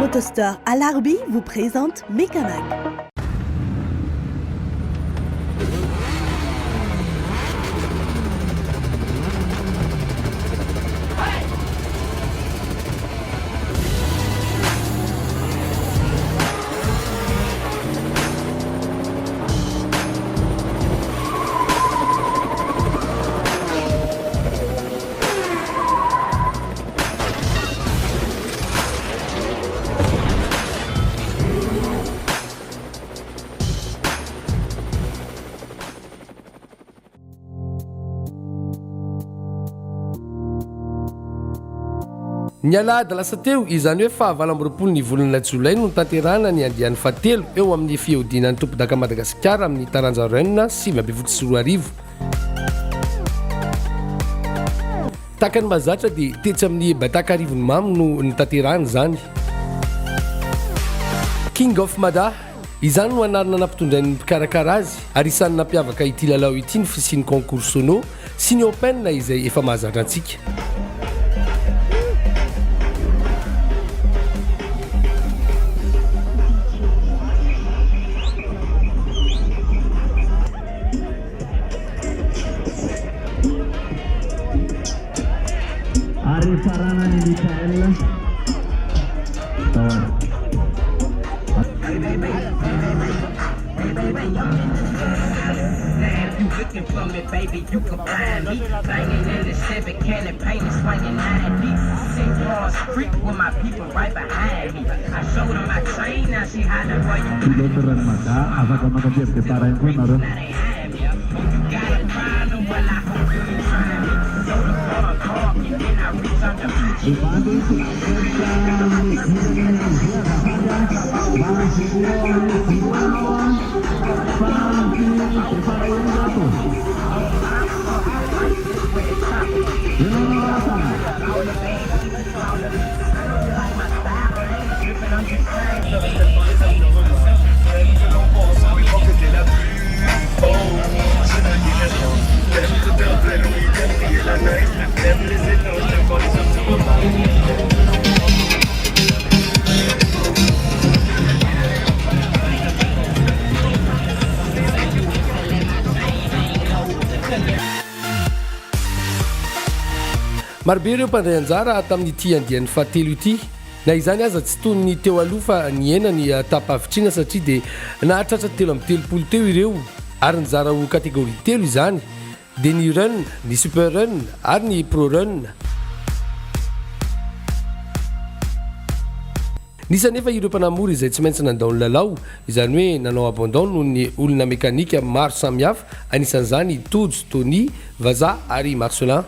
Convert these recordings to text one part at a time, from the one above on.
Autostore à Larby vous présente Mécamag. Ny alahady lasa teo izany hoe fahavalamboroapolo ny volana jolay no tanterana ny andiany fahatelo eo amin'ny fihodinan'ny tompodaka Madagasikara amin'ny taranja renina 2024. Takany mazatra dia tetsy amin'ny bataka arivony mamy no nitanterahana izany. King of Mada izany no anarana nampitondrain'ny mpikarakara azy ary isan'ny nampiavaka ity lalao ity ny fisian'ny concours sono sy ny open izay efa mahazatra antsika. Sarana ni Michael. Looking for me, baby, you can find me. Banging in the 7 cannon, painting, swinging 90. Sing Cross Street with my people right behind me. I showed them my chain, now she hiding where you now they hide me. You got a problem, well I hope you can try me. Yo, the car call me, then I reach on the Marobe ireo mpandray anjara tamin'ity andian'ny fahatelo ity. Na izany aza tsy toy ny teo aloha fa ny ena ny tapa-avitrina satria dia nahatratra 330 teo ireo ary nizara ho kategoria telo izany dia ny run, ny super run ary ny pro run. Nisa nefa ireo mpanamory izay tsy maintsy nandao ny lalao izany hoe nanao abandon noho ny olona mekanika maro samihafa, anisan'izany Tojo, Tony, Vaza ary Marcelin.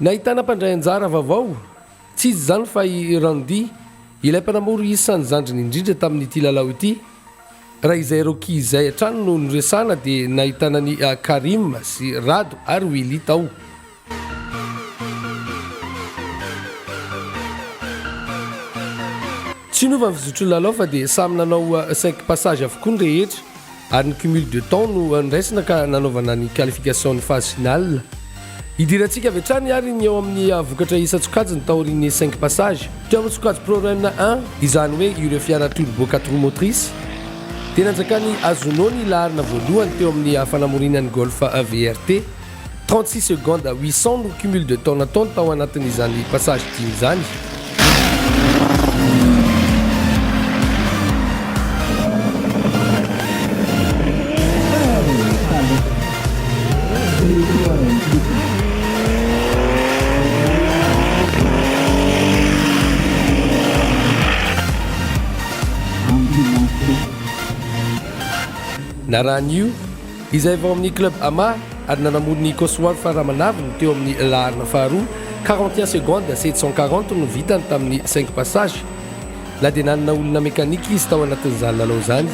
Nahitana mpandray anjara vaovao tsy izy zany fa i Randy ilay mpanamory isan'ny zandriny indrindra tamin'ity lalao ity. Raha izay Rocky izay hatrany no niresana dia nahitana ny Karim sy Rado ary Willy tao. Tsy nova ny fizotry lalao fa dia samy nanao 5 passage avokoa ny rehetra ary ny cumul de temps no niraisina ka nanaovana ny qualification ny phase finale. Idirantsika avy hatrany ary ny eo amin'ny vokatra isa-tsokajy ny taorian'ny 5 passage teo amin'ny tsokajy pro run 1 izany hoe ireo fiara turbo 4 motrice dia nanjakany Azono ny laharina voalohany teo amin'ny fanamorinan'ny Golf VRT 36 secondes 800 no cumul de temps nataony tao anatin'izany passage 10 izany. Naranio izay vao amin'ny club Ama ary nanamony ny Kosovar Faramanaviny teo amin'ny laharina faharoa 41 secondes 740 no vitany tamin'ny 5 passage. La dia nanana olona mekanika izy tao anatin'izany lalao izany.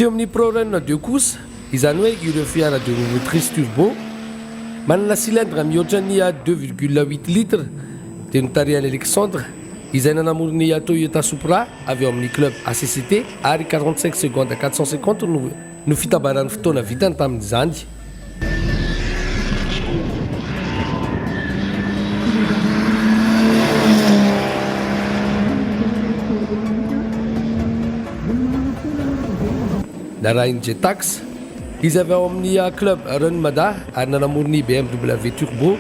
teo amin'ny prorun de course izany hoe ireo fiara de motrice turbo manana cylindre mihoatra ny 2,8 litre dia notarihany Alexandre izay nanamorony Toyota Supra avy eo amin'ny club ACCT ary 45 secondes 450 no fitabaran'ny fotoana vitany tamin'izany. Narahiny Jetax izy avy ao amin'ny club Renmada ary nanamorony BMW Turbo.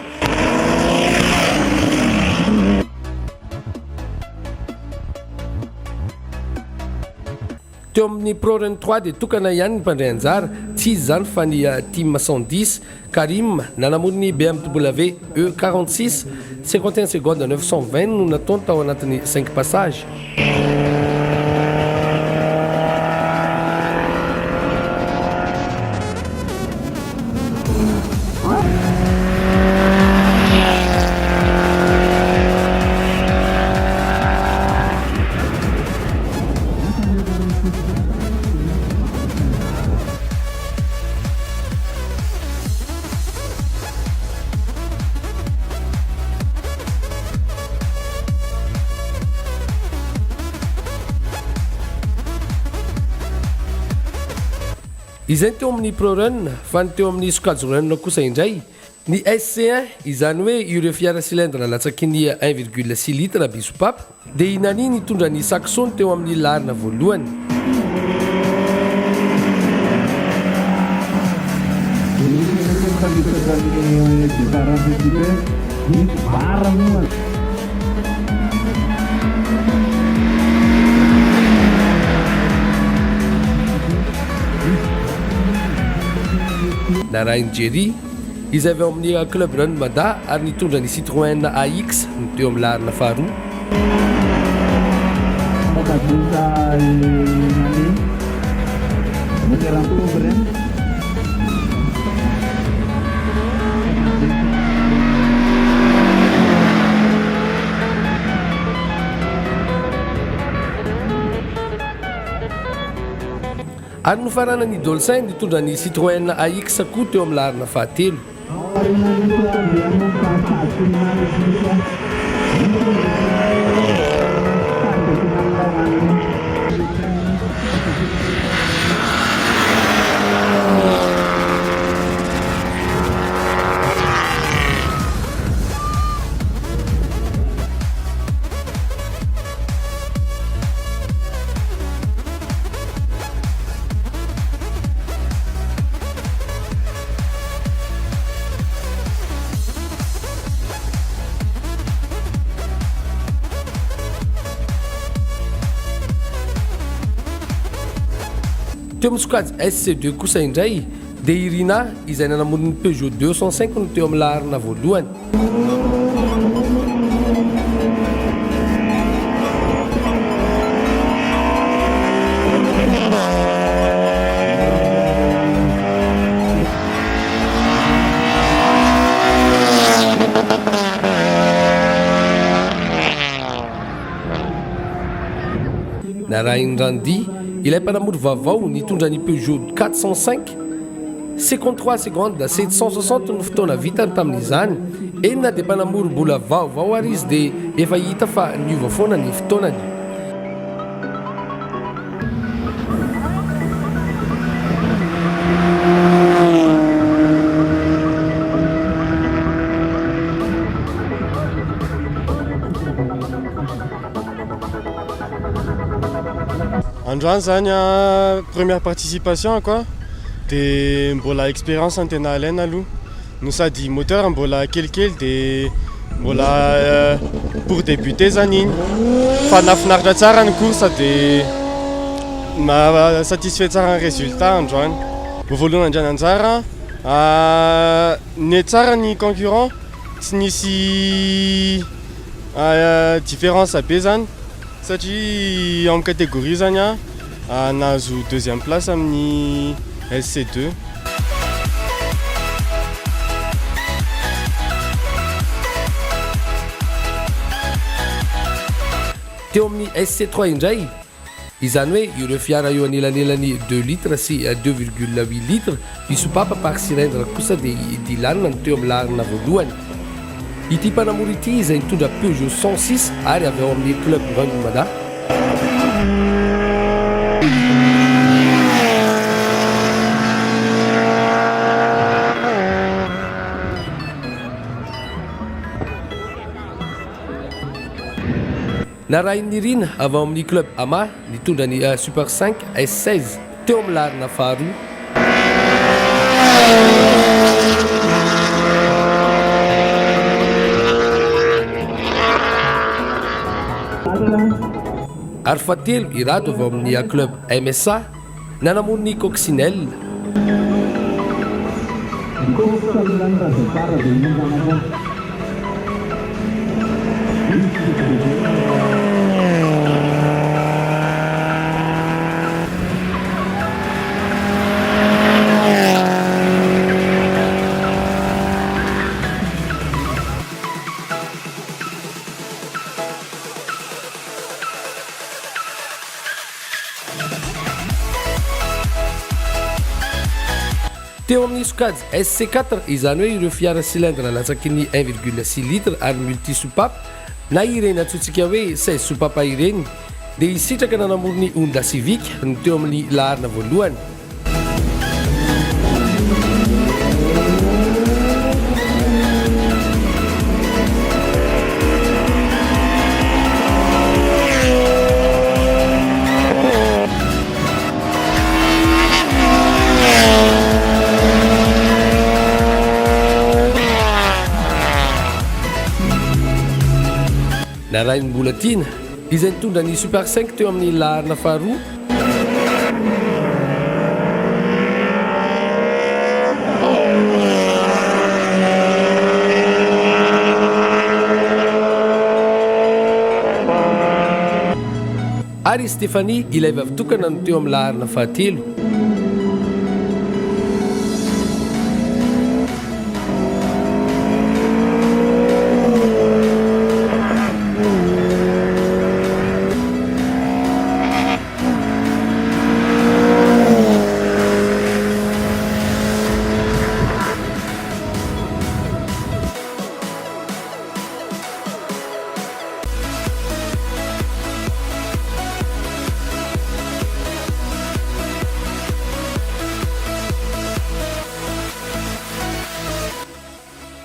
Teo amin'ny Pro Run 3 dia tokana ihany ny mpandray anjara, tsy izy zany fa ny team 110 Karim nanamorony BMW E46 51 secondes 920 no nataony tao anatin'ny 5 passage. Izay teo amin'ny Pro Run fa ny teo amin'ny Sokajy Run kosa indray ny SC1 izany hoe ireo fiara cylindre latsakin'ny 1,6 litre bisopapa dia inany nitondra ny Saxon teo amin'ny larina voalohany. Narahiny Jerry izay avy ao amin'ny club Renmada ary nitondra ny Citroën AX no teo amin'ny larina faharoa. Ary nofarana ny Dolcin nitondra ny Citroën AX koa teo amin'ny larina fahatelo. Teo amin'ny Sokajy SC2 kosa indray dia Irina izay nanamorony Peugeot 205 no teo amin'ny larina voalohany. Narahiny Randy ilay mpanamory vaovao nitondra ny Peugeot 405 53 secondes 760 no fotoana vitany tamin'izany. Enina dia mpanamory mbola vaovao ary izy dia efa hita fa niova foana ny fotoanany. Androany zany première participation quoi dia mbola expérience ny tena alaina aloha no sady moteur mbola kelikely dia mbola pour débuter zany igny fa nafinaritra tsara ny course dia satisfait tsara ny résultat androany. Voalohany andrany anjara ny tsara ny concurrent tsy nisy différence be zany satria amin'ny catégorie zany nahazo deuxième place amin'ny SC2. Teo amin'ny SC3 indray izany hoe ireo fiara eo anelanelany 2 litre sy 2,8 litre misopapa par cylindre kosa dia idilanina ny teo amin'ny larina voalohany. Ity mpanamory ity izay nitondra Peugeot 106 ary avy ao amin'ny club Rangomada. Narahin'ny Rina avy ao amin'ny club Ama nitondra ny Super 5 S16 teo amin'ny larina faharoa. Ary fahatelo irado avy ao amin'ny club MSA nanamony ny Coccinelle. Teo amin'ny sokajy SC4 izany hoe ireo fiara cylindre latsaky ny 1,6 litre ary multisoupape na ireny antsointsika hoe 16 soupape ireny dia isitraka nanamoro ny Honda Civic ny teo amin'ny larina voalohany. Narahin'ny mbola tiana izay nitondra ny Super 5 teo amin'ny larina faharoa. Ary Stéphanie ilay vavitokana no teo amin'ny larina fahatelo.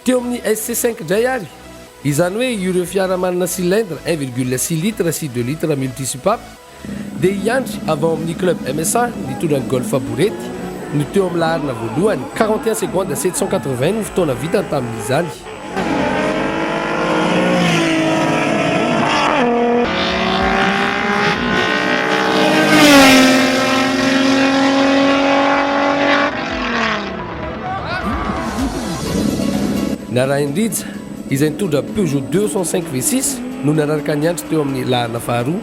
Teo amin'ny SC5 indray ary izany hoe ireo fiara manana cylindre 1,6 litre sy 2 litre multisoupape dia iandry avy ao amin'ny club MSA nitondra ny Golf Borety no teo amin'ny larina voalohany 41 secondes 780 no fotoana vita tamin'izany. Narahin'ny Rija izay nitondra Peugeot 205 V6 no nanaraka ny andro teo amin'ny larina faharoa.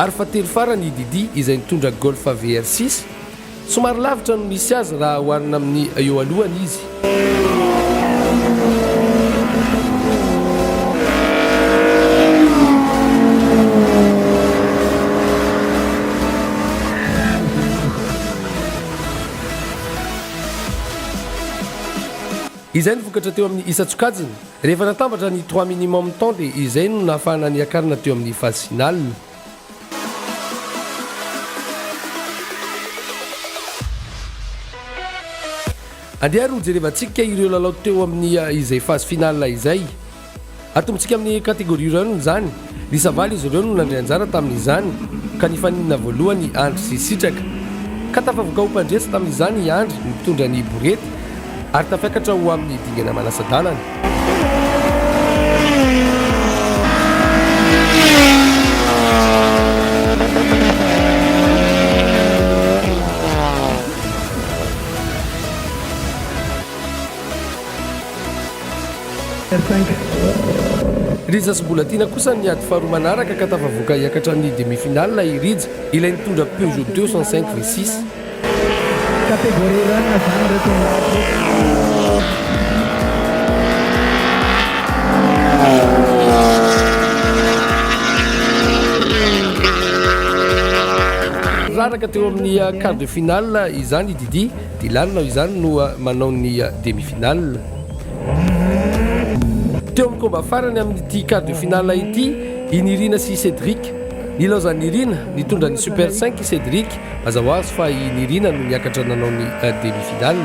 Ary fahatelo farany Didi izay nitondra Golf VR6 somary lavitra no misy azy raha hoharina amin'ny eo alohany izy. Izay no vokatra teo amin'ny isa-tsokajiny. Rehefa natambatra ny 3 minimum temps dia izay no nahafahana ny akarina teo amin'ny phase finale. Andeha ho jerevantsika ireo lalao teo amin'ny izay phase finale izay. Atombontsika amin'ny kategoria rano zany. Lisavaly izy ireo no nandray anjara tamin'izany ka nifaninana voalohany Andry sy Sitraka. Ka tafavoaka ho mpandresy tamin'izany Andry mitondra ny Borety ary tafiakatra ho amin'ny dingana manasadalana. Riza sy Bolatina kosa niady faharoa manaraka ka tafavoaka hiakatra amin'ny demi-finale i Rija ilay nitondra Peugeot 205 V6. Catégorie run zany reto raraka teo amin'ny quart de finale izany Didi Dylan izany no manao ny demi-finale. Teo amin'ny komba farany amin'ity quart de finale ity Inirina sy Cédric. Nilaozan'ny Irina nitondra ny Super 5 Cédric mazava azy fa Inirina no niakatra nanao ny demi-finale.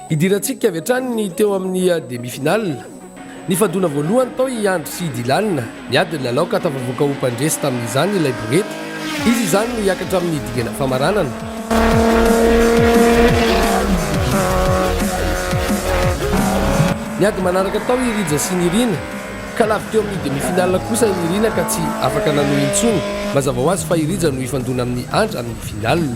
Idirantsika avy hatrany ny teo amin'ny demi-finale. Ny fandona voalohany tao i Andry sy Dylan niady ny lalao ka tafavoaka ho mpandresy tamin'izany ilay borety. Izy izany no hiakatra amin'ny digana famaranana. Niady manaraka tao i Rija sy Nirina ka lavy teo amin'ny demi-finale kosa i Nirina ka tsy afaka nanohy intsony. Mazava ho azy fa i Rija no ifandona amin'ny Andry amin'ny finale.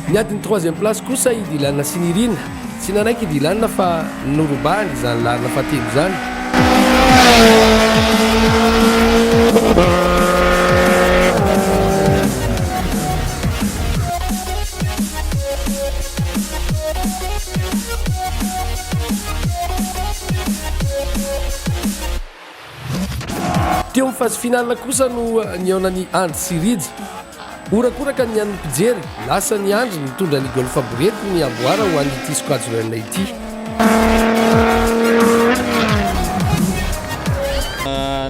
Niady ny 3e place kosa i Dylan sy Nirina. Tsy nanaiky Dylan fa norobahany izany larina fahatelo zany. Teo amin'ny phase finale kosa no niaonany Andry sy Rija. Orakoraka ny an'ny mpijery, lasa ny Andry nitondra ny gol faborety ny amboara ho an'ity squadron ity.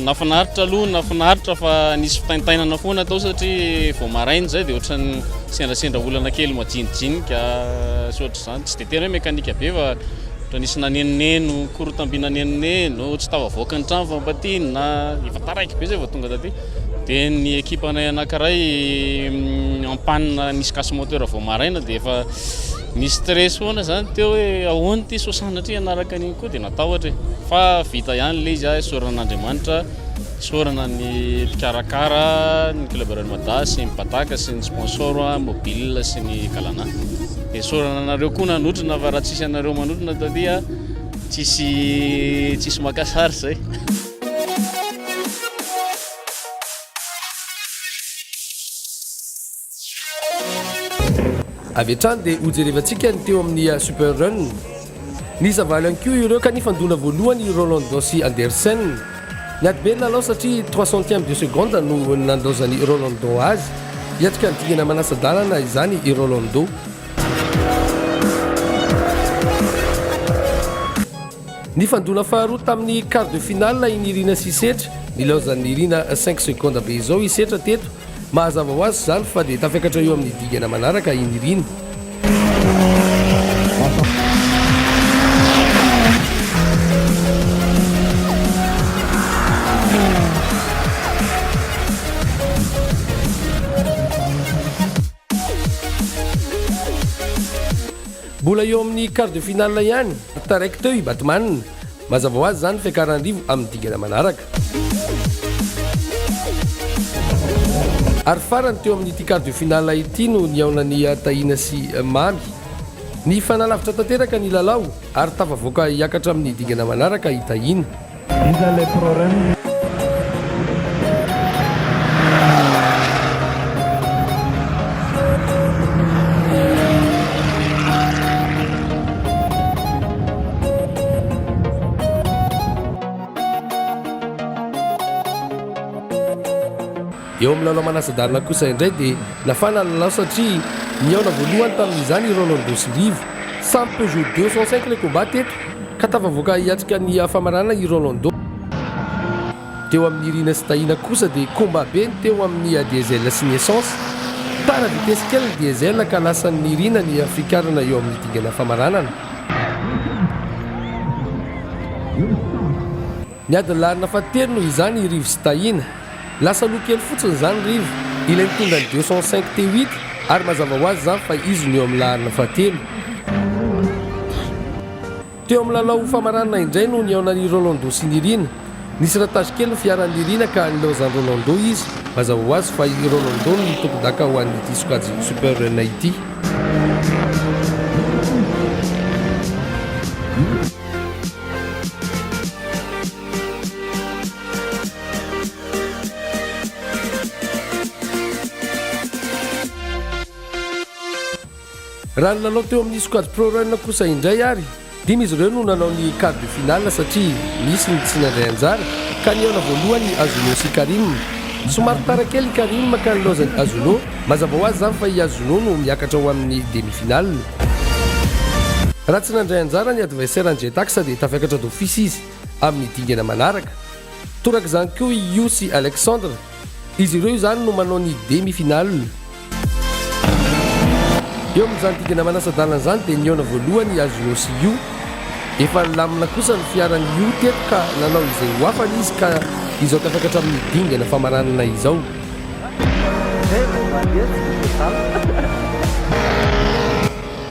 Nafinaritra aloha, nafinaritra fa nisy fitaintainana foana tao satria vao maraina zay dia ohatrany sendrasendra olana kely majinijinika sy ohatra izany. Tsy dia tena hoe mekanika be fa ohatra nisy nanenoneno, korotamby nanenoneno, tsy tavavoaka ny trano fa mpatinina, efa taraiky be zay vao tonga taty. Dia ny ekipa anay anankiray ampanina nisy casse moteur vao maraina dia efa nisy stress foana zany teo hoe ahoana ty sosana atry anaraka an'iny koa dia natao ohatra fa vita ihany le izy soran'Andriamanitra, sorana ny mpikarakara, ny club Real Madrid sy ny Bataka sy ny sponsor mobile sy ny Kalana. Dia sorana anareo koa nanotrona fa raha tsisy anareo manotrona tadia tsisy makasary zay. Avy hatrany dia hojerevantsika ny teo amin'ny Super Run. Nisavaly ihany koa ireo ka nifandona voalohany i Rolando sy Andersen. Niady be ny lalao satria 300e de seconde no nandaozany Rolando azy. Hiatrika ny dingana manasa-dalana izany i Rolando. Nifandona faharoa tamin'ny quart de finale i Nirina sy Setra. Nilaozan'ny Nirina 5 seconde be izao i Setra teto. Mahazava ho azy zany fa dia tafakatra eo amin'ny digana manaraka i Nirina. Mbola eo amin'ny quart de finale ihany, taraiky teo i Batman. Mazava ho azy zany fiakaran'arivo amin'ny digana manaraka. Ary farany teo amin'ity quart de finale ity no niaonany Tahina sy Mamy. Ny fanalavitra tanteraka ny lalao ary tafavoaka hiakatra amin'ny digana manaraka i Tahina. Eo amin'ny lalao manasa-dalana kosa indray dia nafana ny lalao satria niaona voalohany tamin'izany Rolando sy Rivo. Samy Peugeot 205 le combat teto ka tafavoaka hiatrika ny famarana i Rolando. Teo amin'ny Irina sy Tahina kosa dia combat be teo amin'ny diesel sy ny essence. Tara vitesy kely ny diesel ka lasa ny Irina ny fikarana eo amin'ny dingana famaranana. Niady ny larina fahatelo noho izany i Rivo sy Tahina. Lasa loha kely fotsiny zany Rivo, ilay nitondra ny 205 T8 ary mazava ho azy zany fa izy no eo amin'ny larina fahatelo. teo amin'ny lalao famaranana indray no niaonany Rolando sy Nirina. Nisy ratage kely ny fiaran'ny Nirina ka nilaozany Rolando izy. Mazava ho azy fa i Rolando ny tompon-daka ho an'ity sokajy Super ity. Raha ny lalao teo amin'ny sokajy Pro Run kosa indray ary, dimy izy ireo no nanao ny quart de finale satria misy ny tsy nandray anjara ka niaona voalohany Azuno sy Karim. Somary tara kely Karim ka nilaozany Azuno, mazava ho azy zany fa i Azuno no miakatra ho amin'ny demi-finale. Raha tsy nandray anjara ny adversaire ny Jetax dia tafiakatra d'office izy amin'ny dingana manaraka. Toraka izany koa i Yu sy Alexandre, izy ireo izany no manao ny demi-finale. Eo amin'izany dingana manasa-dalana zany dia niaona voalohany Azuno sy Yu. Efa lamina kosa ny fiaran'ny Yu teto ka nanao izay ho afany izy ka izao tafiakatra amin'ny dingana famaranana izao.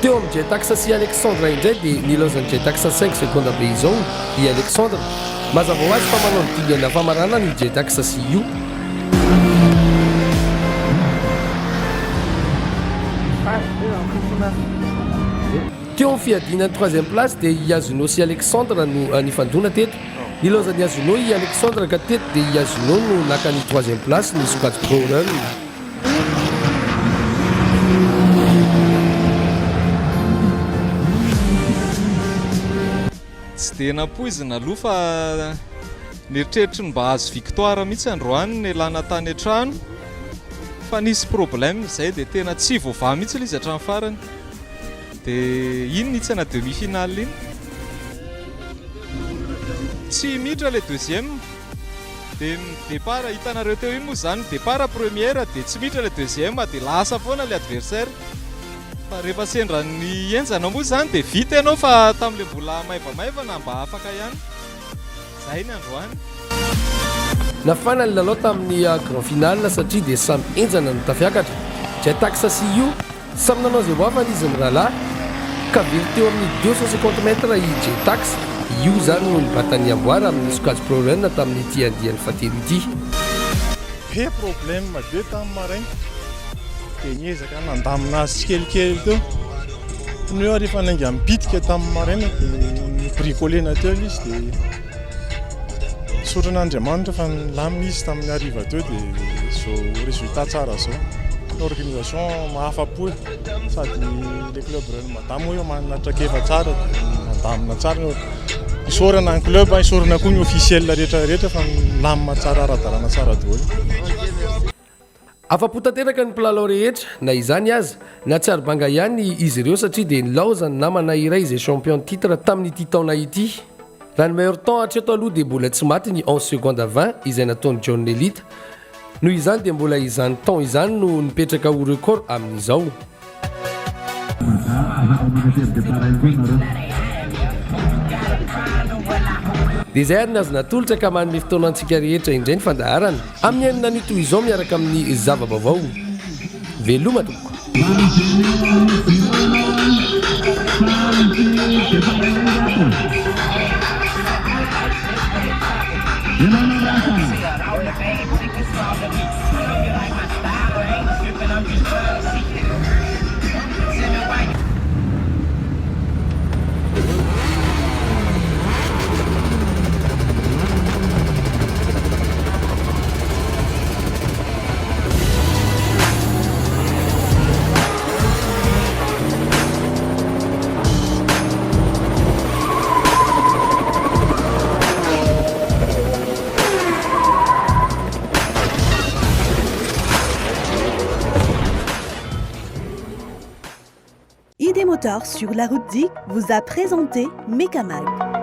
Teo amin'ny Jetax sy Alexandre indray dia nilaozany Jetax 5 seconde be izao i Alexandre. Mazava ho azy fa manao ny dingana famaranana ny Jetax sy Yu. Teo amin'ny fiadinany 3e place dia i Azuno sy Alexandre no nifandona teto. Nilaozany Azuno i Alexandre ka teto dia i Azuno no naka ny 3e place ny sokajy Pro Run. Tsy dia nampoizina aloha fa nieritreritra ny mba azo victoire mihitsy androany ny lana tany an-trano fa nisy problème izay dia tena tsy voavaha mihitsy ilay izy hatramin'ny farany. Dia iny nitsy ana demi-finale iny tsy miditra le deuxième dia départ hitanareo teo iny moa zany départ première dia tsy miditra le deuxième dia lasa foana le adversaire. Fa rehefa sendra ny enjana moa zany dia vita ianao fa tamin'ile mbola maivamaivana mba afaka ihany. Zay ny androany. Nafana ny lalao tamin'ny grand finale satria dia samy enjana no tafiakatra. Jetax sy Yu samy nanao izay ho afany izy ny rahalahy ka very teo amin'ny 250 mètres i Jetax. Yu zany no nibatany amboara amin'ny sokajy Pro Run tamin'ny ity andiany fatelo ity. Be problème be tamin'ny maraina dia niezaka nandamina azy tsy kelikely teo. Ny eo rehefa nainga mipitika tamin'ny maraina dia nibricolena teo izy dia sotran'Andriamanitra fa nilamina izy tamin'ny hariva teo dia zao résultat tsara zao. L'organisation mahafa-po sady le club Real Madama hoe manana trakefa tsara mandamina tsara. Isorana ny club, isorana koa ny officiel rehetrarehetra fa milamina tsara ara-dalàna tsara daholo. Afa-po tanteraka ny mpilalao rehetra na izany aza na tsy aribanga ihany izy ireo satria dia nilaozany namana iray izay champion titre tamin'ity taona ity. Raha ny meilleur temps hatreto aloha dia mbola tsy maty ny 11 seconde à 20 izay nataony John Lelita. Noho izany dia mbola izany temps izany no nipetraka ho record amin'izao. Dia izay ary ny azo natolotra ka manome fotoanantsika rehetra indray ny fandaharana amin'ny enina minitra izao miaraka amin'ny zava-baovao. Veloma tompoko. ID Moteurs sur la route 10 vous a présenté Mekamag.